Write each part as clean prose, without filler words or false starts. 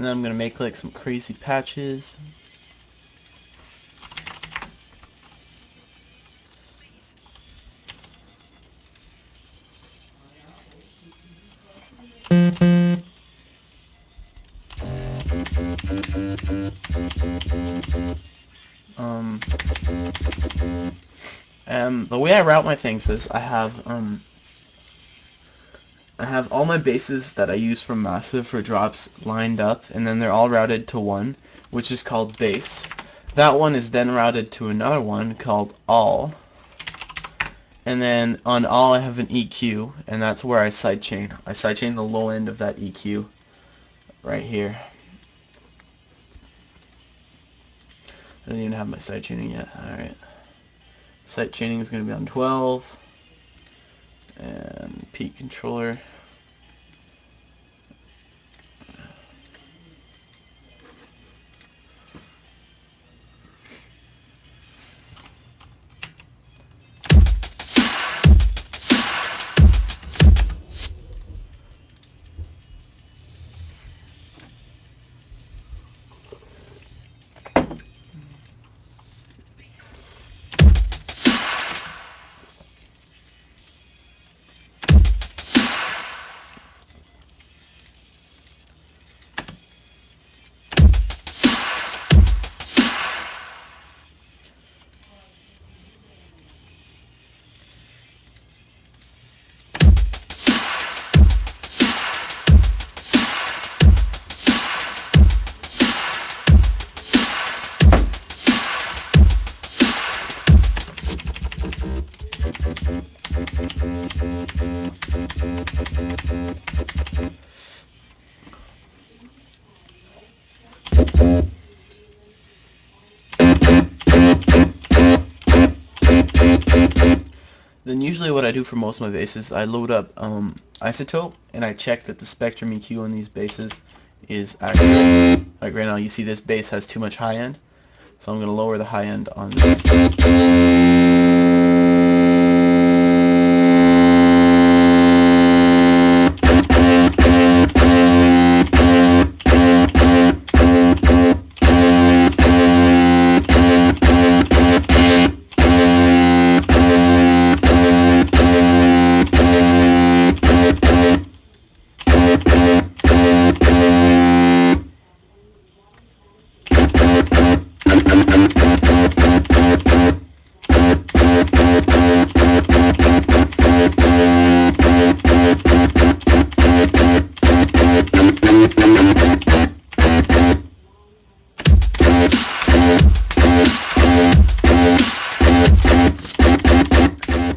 And then I'm gonna make like some crazy patches. The way I route my things is I have all my bases that I use from Massive for drops lined up, and then they're all routed to one, which is called base. That one is then routed to another one called all, and then on all I have an EQ, and that's where I sidechain. I sidechain the low end of that EQ right here. I don't even have my sidechaining yet. Alright. Sidechaining is going to be on 12, and peak controller. Then usually what I do for most of my bases, I load up isotope, and I check that the spectrum EQ on these bases is accurate. Like right now you see this base has too much high end, so I'm going to lower the high end on this.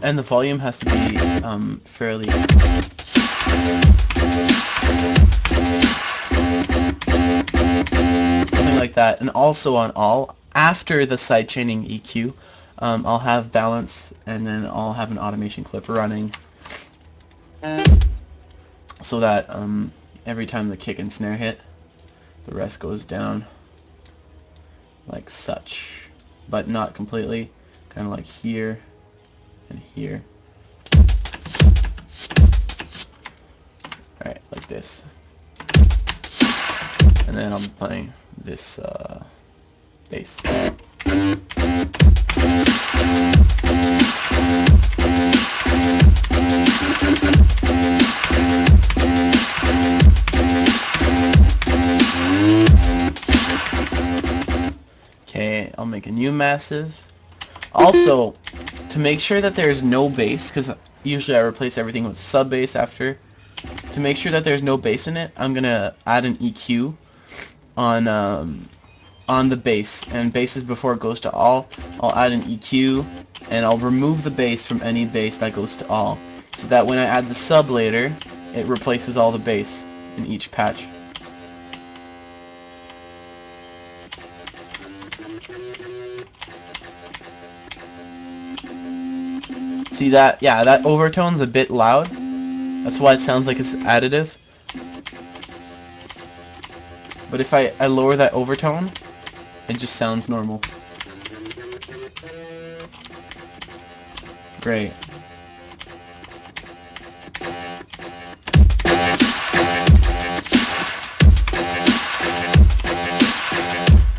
And the volume has to be fairly... something like that. And also on all, after the sidechaining EQ, I'll have balance, and then I'll have an automation clip running, so that every time the kick and snare hit, the rest goes down like such, but not completely, kind of like here and here. Alright, like this. And then I'm playing this bass. Okay, I'll make a new massive. Also, to make sure that there's no bass, because usually I replace everything with sub bass after. To make sure that there's no bass in it, I'm gonna add an EQ on the bass, and basses before it goes to all, I'll add an EQ, and I'll remove the bass from any bass that goes to all, so that when I add the sub later, it replaces all the bass in each patch. See that? Yeah, that overtone's a bit loud. That's why it sounds like it's additive. But if I lower that overtone, it just sounds normal. Great.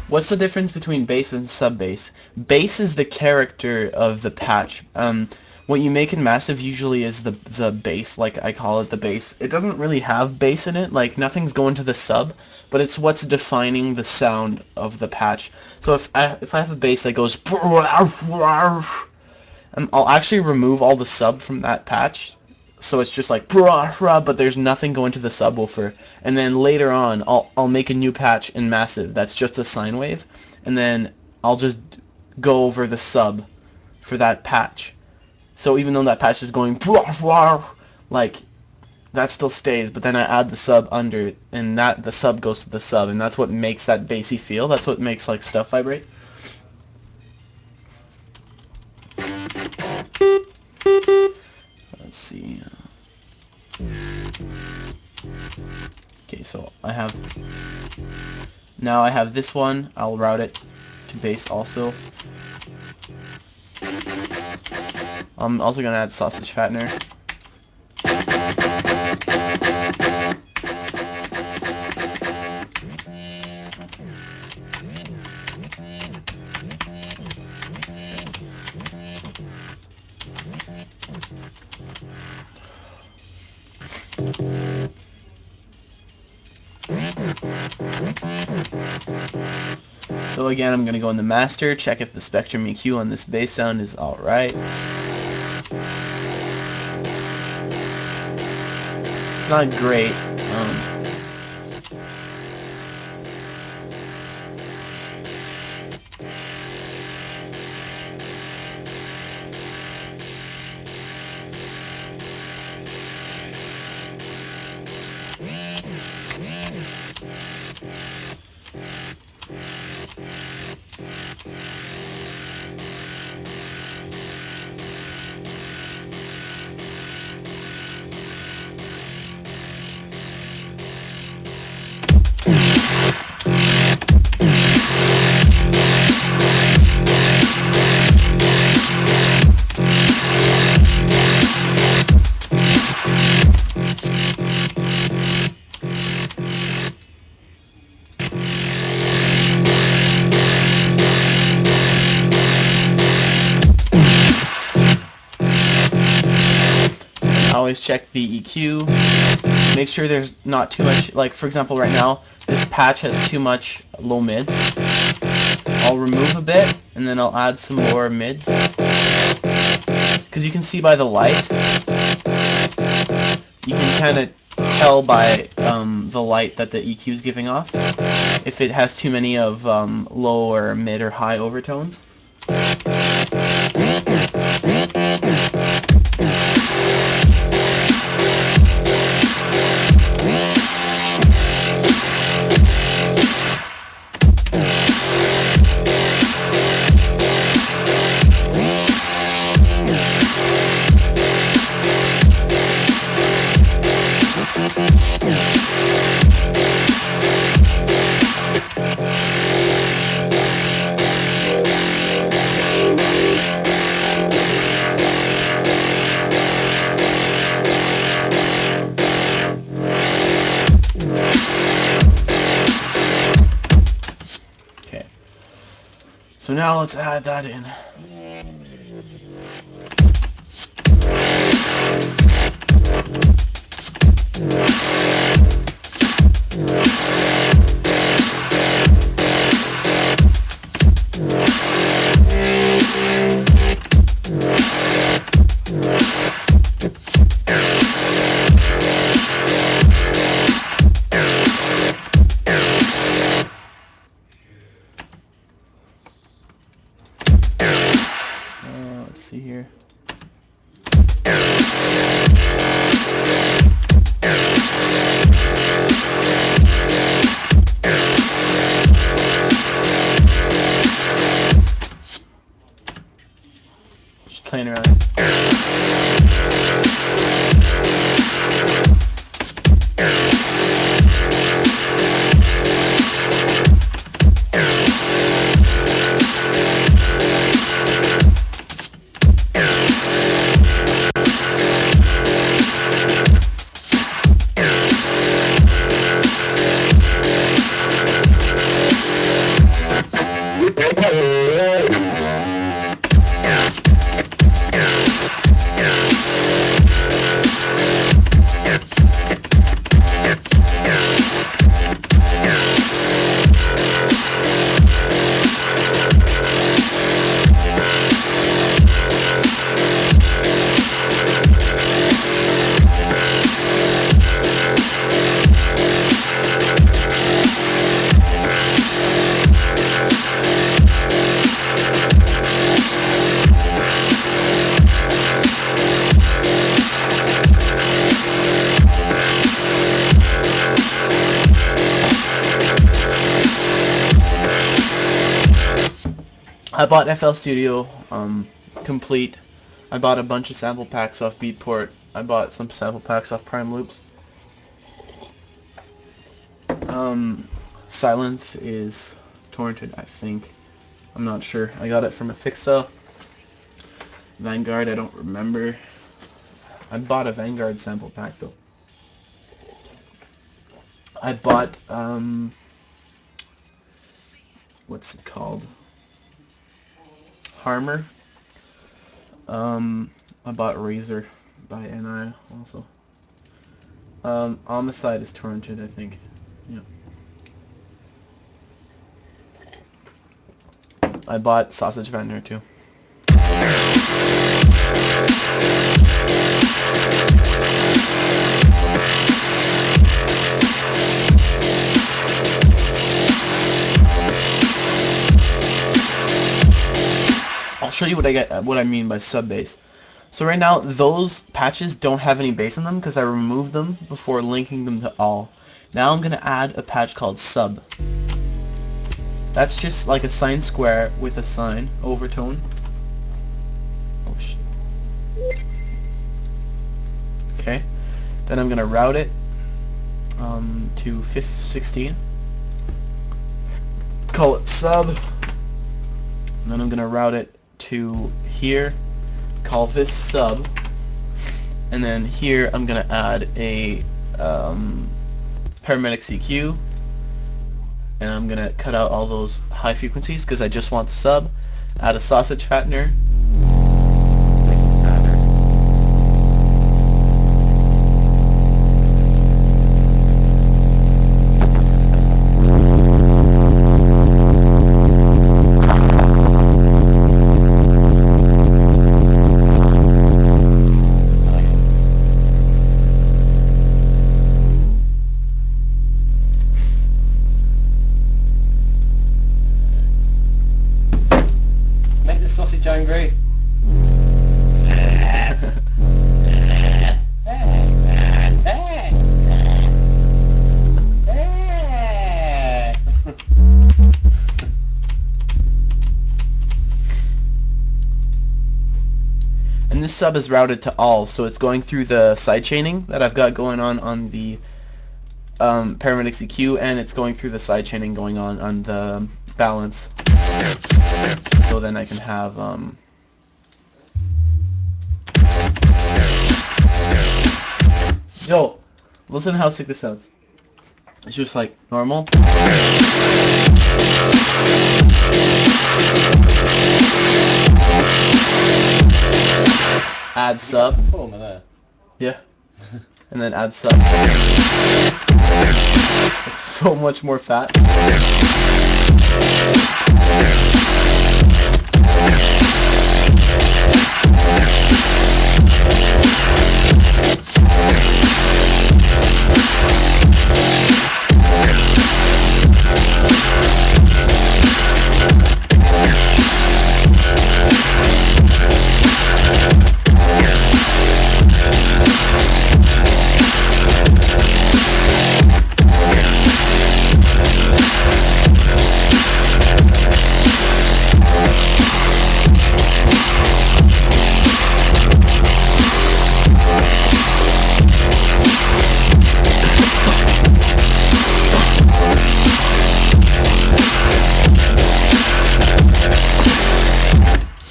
What's the difference between bass and sub-bass? Bass is the character of the patch. What you make in Massive usually is the bass, like I call it the bass. It doesn't really have bass in it, like nothing's going to the sub, but it's what's defining the sound of the patch. So if I have a bass that goes, I'll actually remove all the sub from that patch, so it's just like but there's nothing going to the subwoofer. And then later on, I'll make a new patch in Massive that's just a sine wave, and then I'll just go over the sub for that patch. So even though that patch is going like that still stays, but then I add the sub under it, and that the sub goes to the sub, and that's what makes that bassy feel. That's what makes like stuff vibrate. Let's see. Okay, so now I have this one. I'll route it to bass also. I'm also gonna add sausage fattener. So again, I'm going to go in the master, check if the spectrum EQ on this bass sound is alright. It's not great. Always check the EQ. Make sure there's not too much, like for example right now, this patch has too much low mids. I'll remove a bit, and then I'll add some more mids. Because you can see by the light, you can kind of tell by the light that the EQ is giving off, if it has too many of low or mid or high overtones. So now let's add that in. Let's see here. Just playing around. I bought FL Studio complete. I bought a bunch of sample packs off Beatport. I bought some sample packs off Prime Loops. Silence is torrented, I think. I'm not sure. I got it from a Fixa. Vanguard, I don't remember. I bought a Vanguard sample pack though. I bought what's it called? Harmer. I bought Razor by NI also. Homicide is torrented, I think. Yeah. I bought Sausage Vendor too. I'll show you what I mean by sub bass. So right now those patches don't have any bass in them because I removed them before linking them to all. Now I'm gonna add a patch called sub. That's just like a sine square with a sine overtone. Oh shit. Okay. Then I'm gonna route it to 16. Call it sub. And then I'm gonna route it to here. Call this sub. And then here I'm gonna add a paramedic CQ. And I'm gonna cut out all those high frequencies because I just want the sub. Add a sausage fattener. Make the sausage angry. And this sub is routed to all, so it's going through the side chaining that I've got going on the paramedic CQ, and it's going through the side chaining going on the balance. So then I can have yo, listen to how sick this sounds. It's just like normal. Add sub. Performer there. Yeah. And then add sub. It's so much more fat.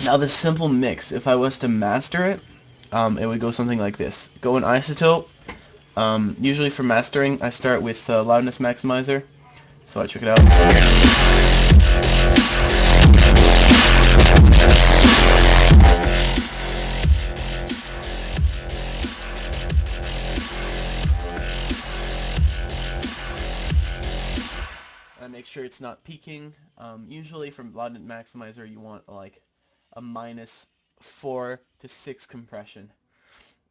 Now this simple mix, if I was to master it, it would go something like this. Go in isotope. Usually for mastering, I start with loudness maximizer. So I check it out. I make sure it's not peaking. Usually from loudness maximizer, you want like a -4 to 6 compression.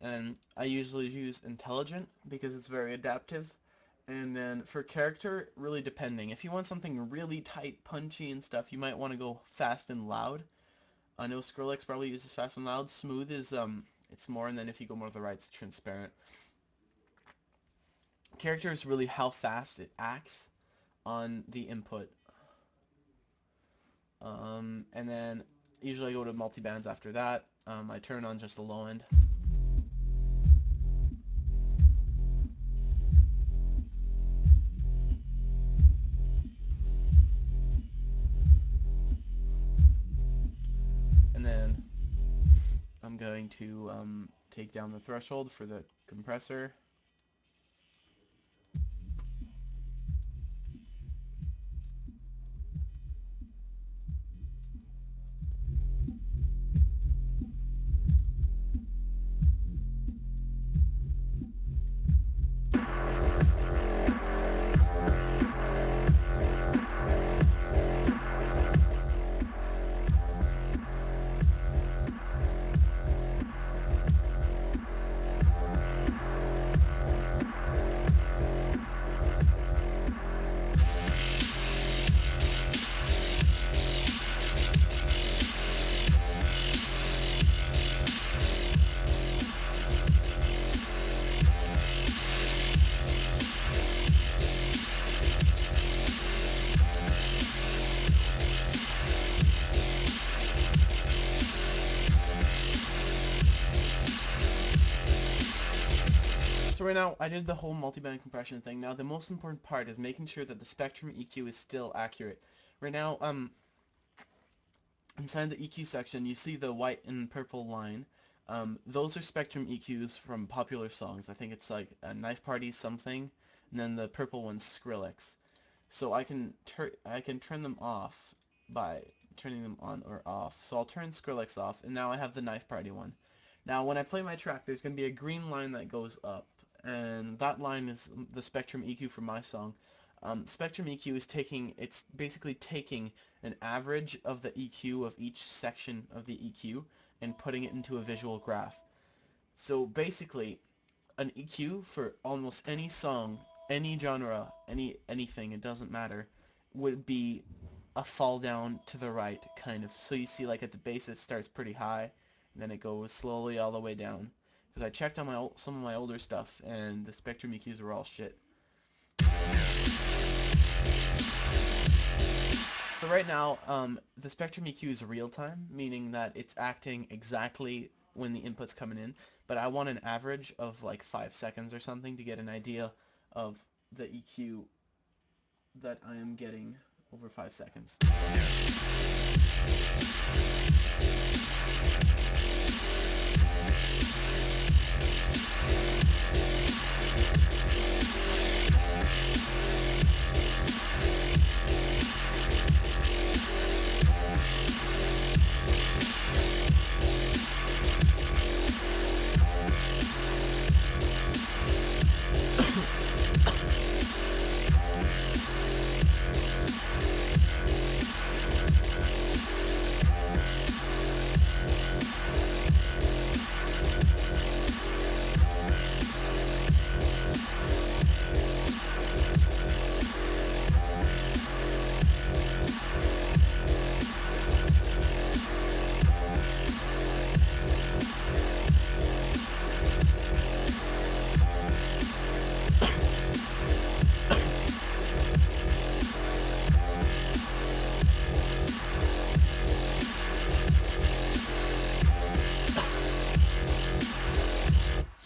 And I usually use intelligent because it's very adaptive. And then for character, really depending. If you want something really tight, punchy and stuff, you might want to go fast and loud. I know Skrillex probably uses fast and loud. Smooth is it's more, and then if you go more to the right, it's transparent. Character is really how fast it acts on the input. And then usually I go to multi-bands after that. I turn on just the low end. And then I'm going to take down the threshold for the compressor. So right now, I did the whole multiband compression thing. Now, the most important part is making sure that the spectrum EQ is still accurate. Right now, inside the EQ section, you see the white and purple line. Those are spectrum EQs from popular songs. I think it's like a Knife Party something, and then the purple one's Skrillex. So I can turn them off by turning them on or off. So I'll turn Skrillex off, and now I have the Knife Party one. Now when I play my track, there's going to be a green line that goes up, and that line is the Spectrum EQ for my song. Spectrum EQ is it's basically taking an average of the EQ of each section of the EQ and putting it into a visual graph. So basically, an EQ for almost any song, any genre, anything, it doesn't matter, would be a fall down to the right, kind of. So you see, like at the base, it starts pretty high, and then it goes slowly all the way down. Because I checked on some of my older stuff, and the Spectrum EQs were all shit. So right now, the Spectrum EQ is real time, meaning that it's acting exactly when the input's coming in, but I want an average of like 5 seconds or something to get an idea of the EQ that I am getting over 5 seconds.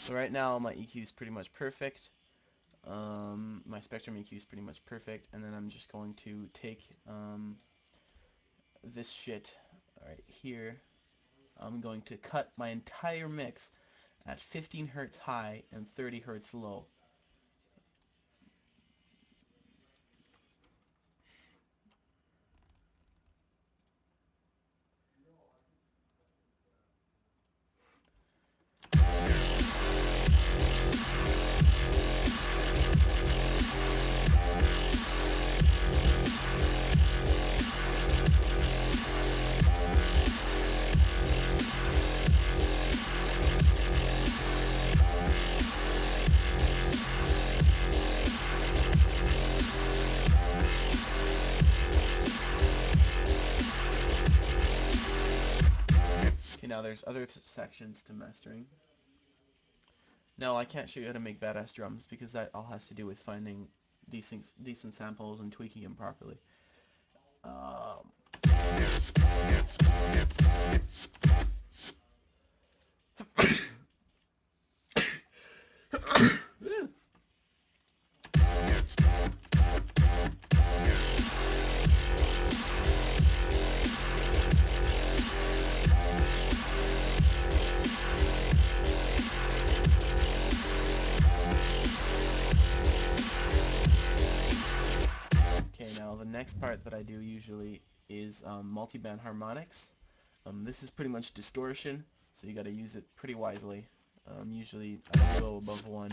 So right now my EQ is pretty much perfect. My Spectrum EQ is pretty much perfect, and then I'm just going to take this shit right here. I'm going to cut my entire mix at 15 hertz high and 30 hertz low. Okay, now there's other sections to mastering. No, I can't show you how to make badass drums because that all has to do with finding decent samples and tweaking them properly. Okay, now the next part that I do usually is multiband harmonics. This is pretty much distortion, so you got to use it pretty wisely. Usually I don't go above 1.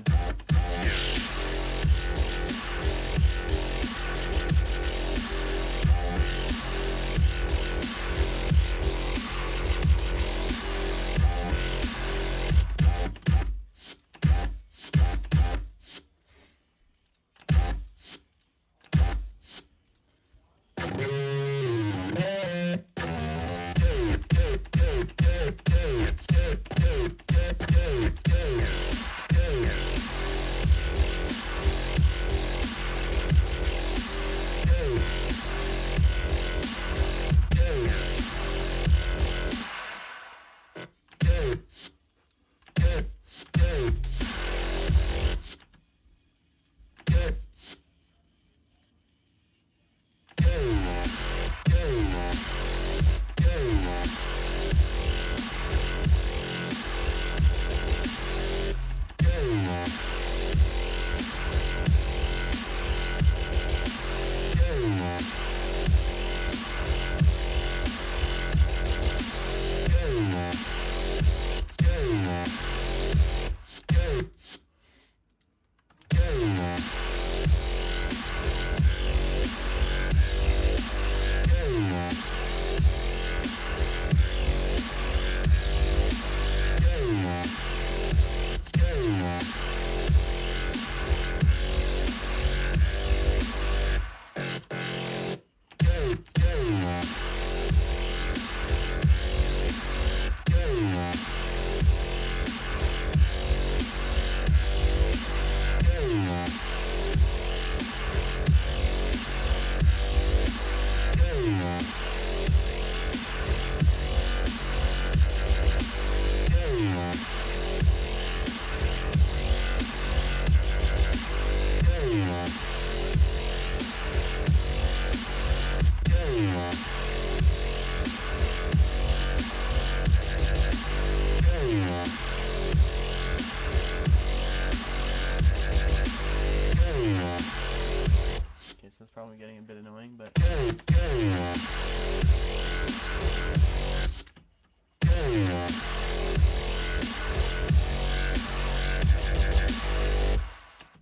Okay, so it's probably getting a bit annoying, but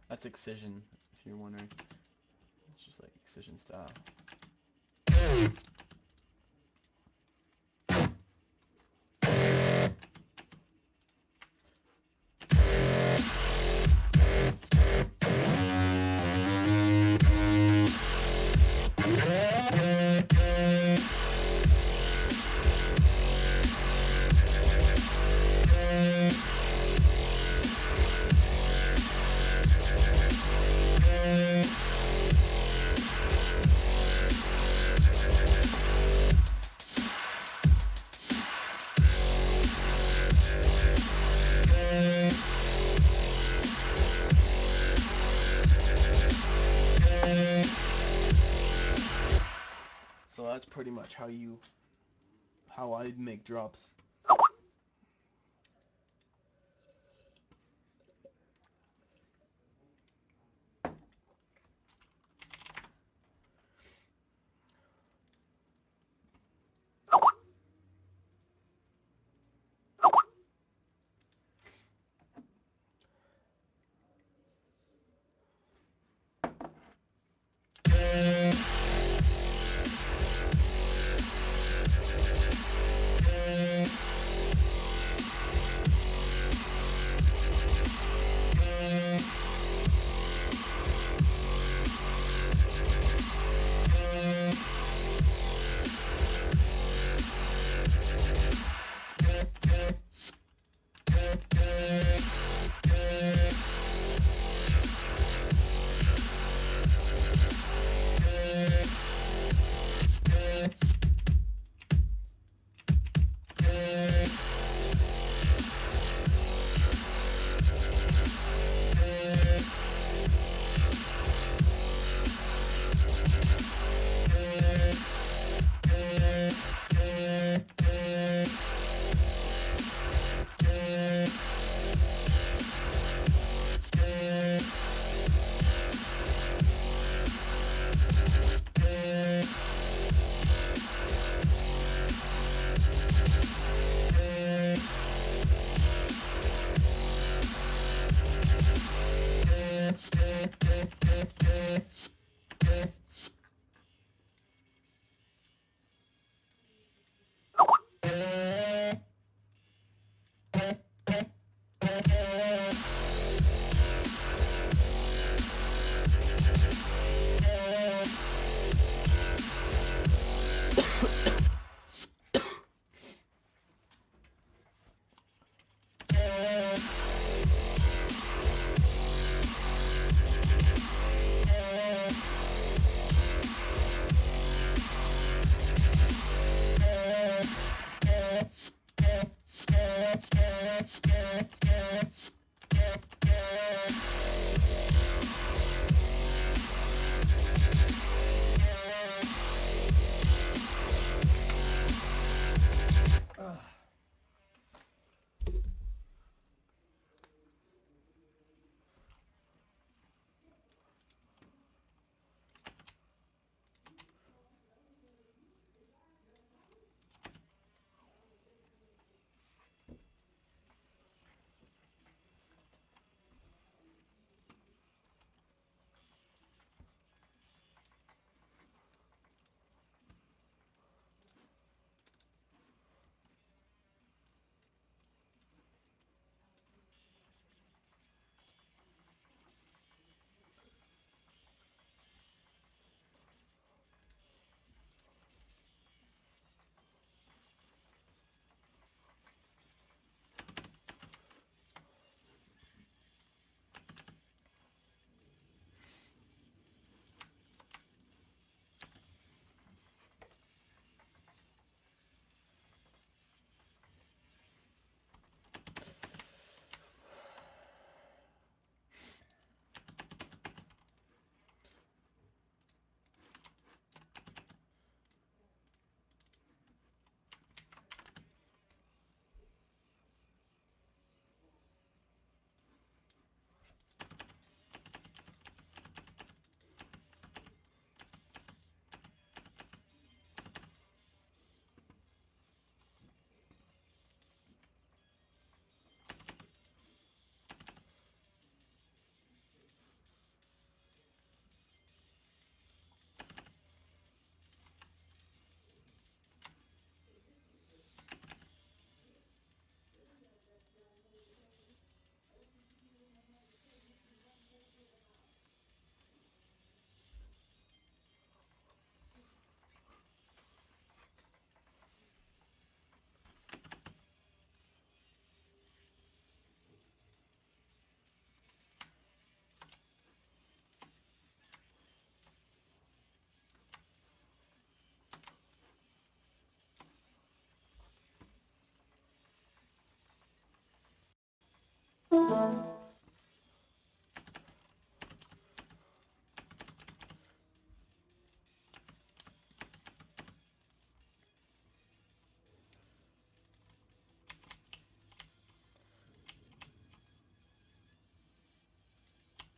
that's excision, if you're wondering. It's just like excision style. So that's pretty much how I make drops.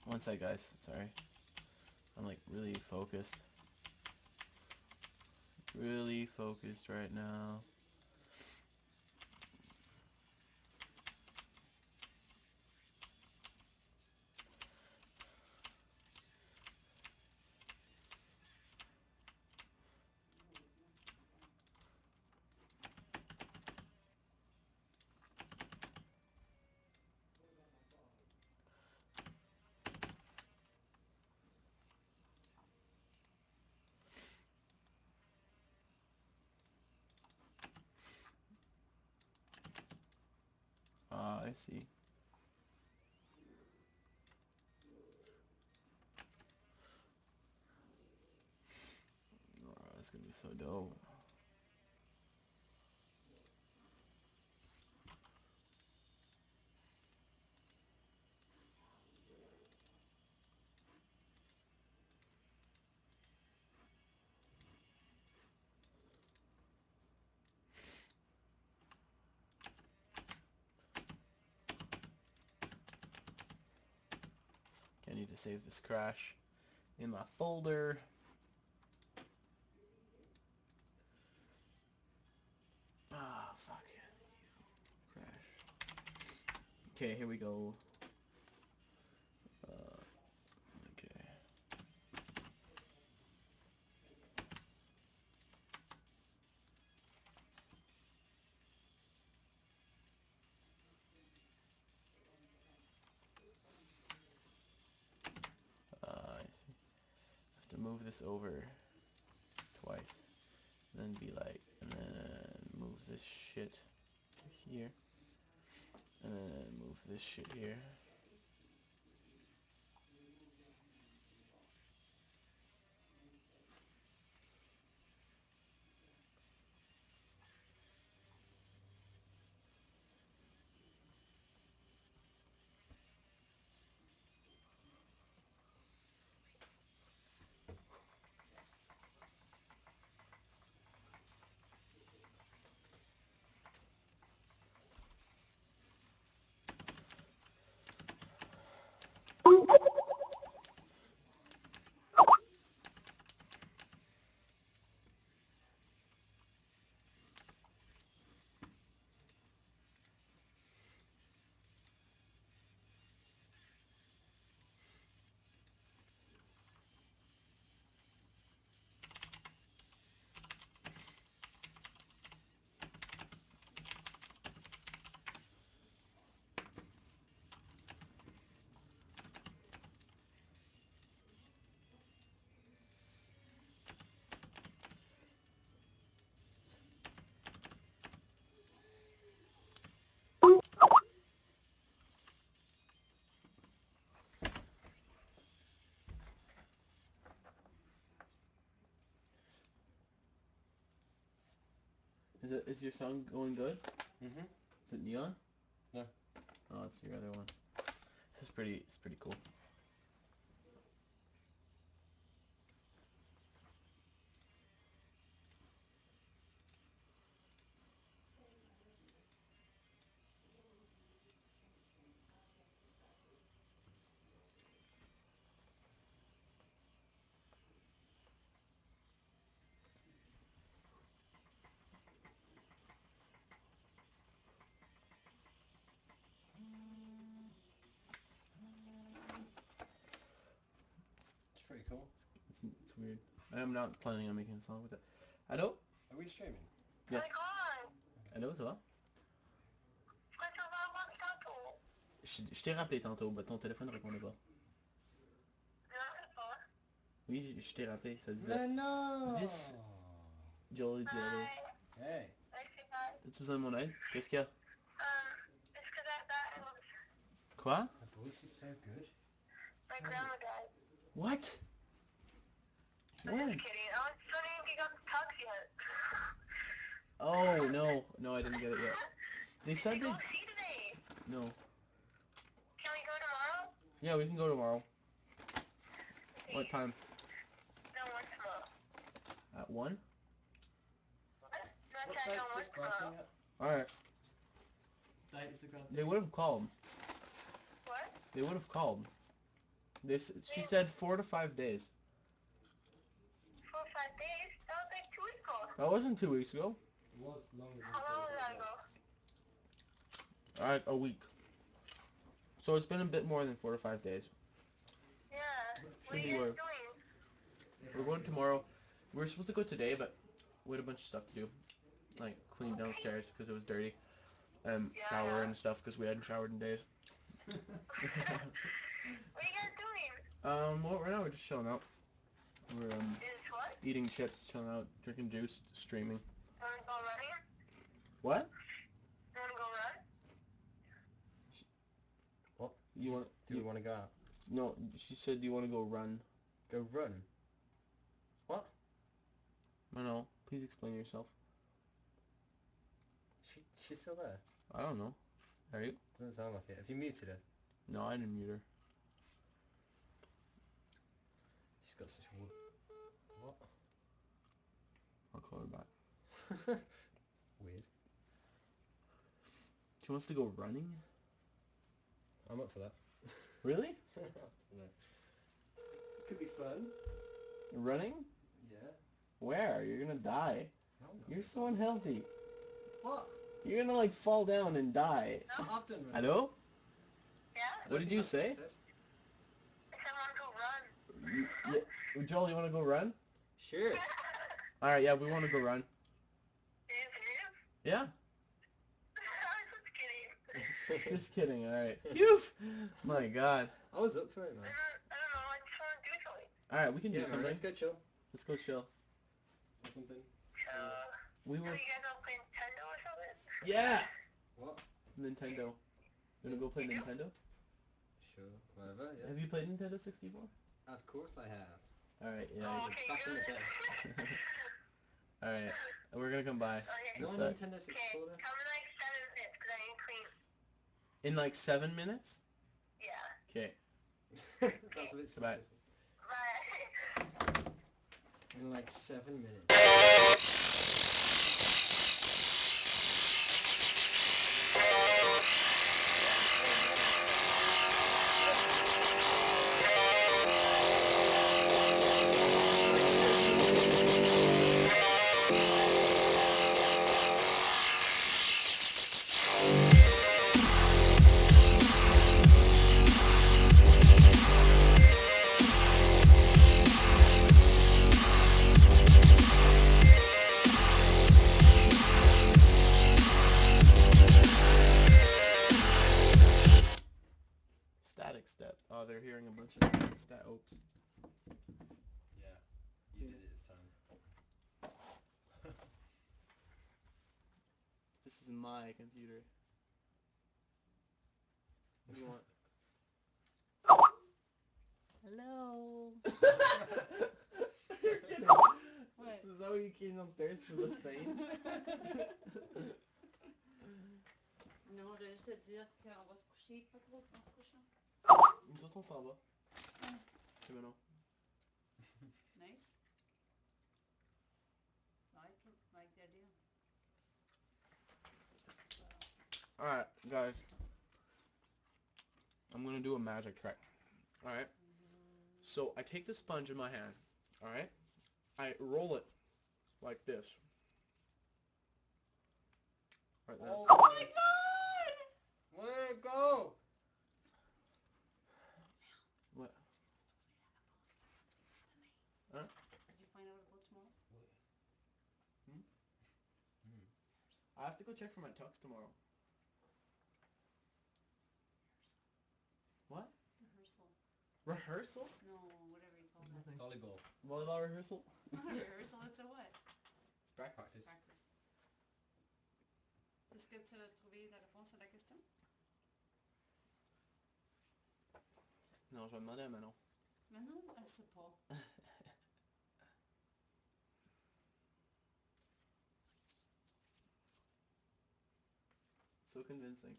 One sec, guys. Sorry. I'm like really focused. Really focused right now. Ah, I see. Oh, that's gonna be so dope. Okay, I need to save this crash in my folder. Ah, fuck. Crash. Okay, here we go. Okay. I see. I have to move this over twice. And then be like, and then move this shit here. And then move this shit here. Is your song going good? Mm-hmm. Is it Neon? No. Oh, it's your other one. It's pretty cool. It's pretty cool. It's weird. I am not planning on making a song with that. Allô? Are we streaming? Yes. Allô, ça va? Je t'ai rappelé tantôt, mais ton téléphone ne répondait pas. Oui, je t'ai rappelé, ça disait... Mais non! This... Jolie Jello. Hey. As-tu besoin de mon aide? Qu'est-ce qu'il y a? Quoi? Her voice is so good. My So grandma died. What? I'm When? just kidding. I was wondering if you got the tux yet. Oh, no. No, I didn't get it yet. They Did said you go they... see today? No. Yeah, we can go tomorrow. Okay. What time? No work tomorrow. At 1? What? No, I What said I date's don't this work grad tomorrow. thing at? Alright. Date is the grad thing? They would have called. What? They would have called. She Wait. said 4 to 5 days. 4 or 5 days? That was like 2 weeks ago. That wasn't 2 weeks ago. It was longer than How long was that 4 ago? Alright, a week. So it's been a bit more than 4 to 5 days. Yeah. What are Should be you guys worth. doing? We're going tomorrow. We were supposed to go today, but we had a bunch of stuff to do. Like clean downstairs because it was dirty. Shower and stuff because we hadn't showered in days. What are you guys doing? Well, right now we're just chilling out. We're Is what? eating chips, chilling out, drinking juice, streaming. You wanna go running? What? You wanna go run? What? You want? Do we want to go out? No, she said, "Do you want to go run?" Go run? What? No. Please explain yourself. She's still there? I don't know. Are you? Doesn't sound like it. Have you muted her? No, I didn't mute her. She's got such a... What? I'll call her back. Weird. She wants to go running? I'm up for that. Really? I don't know. Could be fun. Running? Yeah. Where? You're gonna die. No, I'm not. You're so unhealthy. What? You're gonna like fall down and die. No? I've done running. Hello? Yeah? What did you say? I said I wanna go run. Yeah. Joel, you wanna go run? Sure. Alright, yeah, we wanna go run. Are you serious? Yeah. I was just kidding. Just kidding, alright. Phew! My god. I was up for it, man. I don't know, I just wanna do something. Alright, we can do Yeah, man, something. let's go chill. Let's go chill. Or something. So, We so were... you guys all play Nintendo or something? Yeah! What? Nintendo. You wanna go play You do? Nintendo? Sure. Whatever, yeah. Have you played Nintendo 64? Of course I have. Alright, Oh, yeah. okay, Back in the good. day. Alright. We're gonna come by. Okay. You What's want a that? Nintendo Okay, 64 then? come in like 7 minutes because I need to clean. In like 7 minutes? Yeah. Okay. That's a bit Goodbye. specific. Bye. In like 7 minutes. Static step. Oh, they're hearing a bunch of stat oops. Yeah. You did it this time. This is my computer. What do you want? Hello. What? Is that what you came downstairs for the fame? Non, je vais juste te dire qu'on va se coucher, pas trop qu'on se couche. Nous autres, on s'en va. C'est maintenant. Nice. Like it, like the idea. It's, Alright, guys. I'm gonna do a magic trick. Alright? So, I take the sponge in my hand. Alright? I roll it like this. Right there. Oh, oh my god! where go? What? Huh? Did you find out about tomorrow? Hmm? I have to go check for my tux tomorrow. What? Rehearsal. Rehearsal? No, whatever you call that. Volleyball. Volleyball rehearsal? It's not a rehearsal, it's a what? It's practice. Practice. Practice. Est-ce que tu as trouvé la réponse à la question? Non, je vais demander à Manon. Mais non, elle sait pas. So convincing.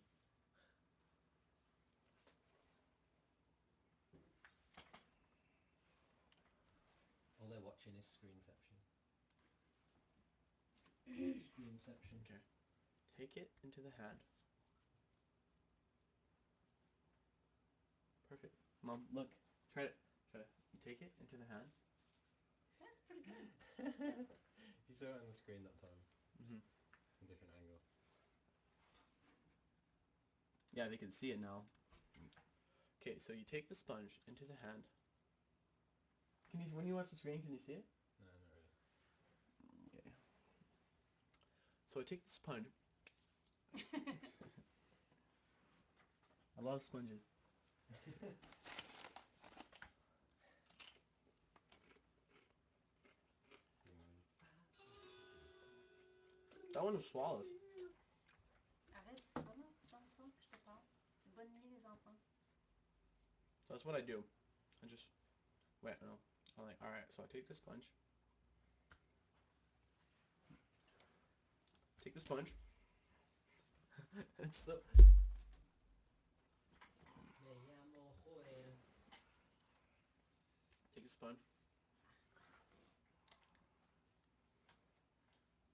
Finish screenception. Screenception. Okay. Take it into the hand. Perfect. Mom, look. Try it. Try it. You take it into the hand. That's pretty good. You saw it on the screen that time. Mm-hmm. A different angle. Yeah, they can see it now. Okay, so you take the sponge into the hand. Can you, when you watch the screen, can you see it? No, not really. Okay. So I take the sponge. I love sponges. That one was flawless. Arrête ça là, prends ça, puis je te parle. C'est bonne nuit les enfants. So that's what I do. I just wait. No, I'm like, all right. So I take the sponge. Take the sponge. It's the. Me llamo Joel. Take the sponge.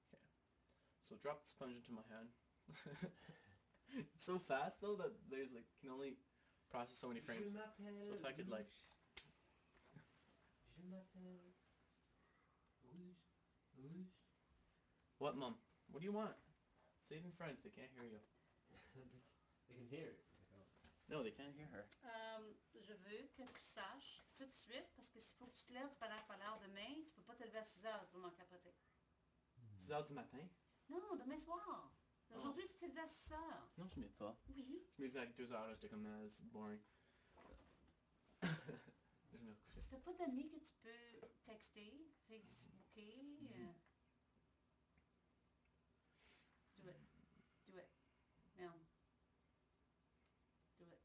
Okay. So drop the sponge into my hand. It's so fast though that there's like can only process so many frames. So if I could like. Je m'appelle Rouge. Rouge. What, Mom? What do you want? Say it in French. They can't hear you. They can hear it. They can't. No, they can't hear her. Je veux que tu saches tout de suite, parce que s'il faut que tu te lèves pas l'heure demain, tu peux pas te lever à 6 heures, tu vas m'en capoter. 6 heures du matin? Non, demain soir. Oh. Aujourd'hui, tu t'es levé à 6 heures. Non, je m'aide pas. Oui. Je m'ai levé avec 2 heures, j'étais comme, c'est boring. Je me recouchais. T'as pas d'amis que tu peux texter, Facebooker? Do it. Do it. Mel. Do it.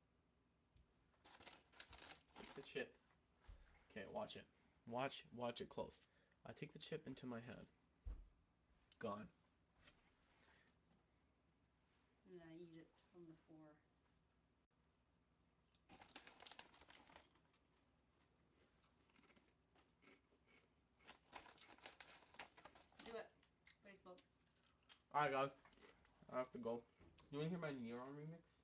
Take the chip. Okay, watch it. Watch it close. I take the chip into my hand. Gone. And I eat it from the floor. Do it. Facebook. Alright, guys. I have to go. You want to hear my Neuron remix?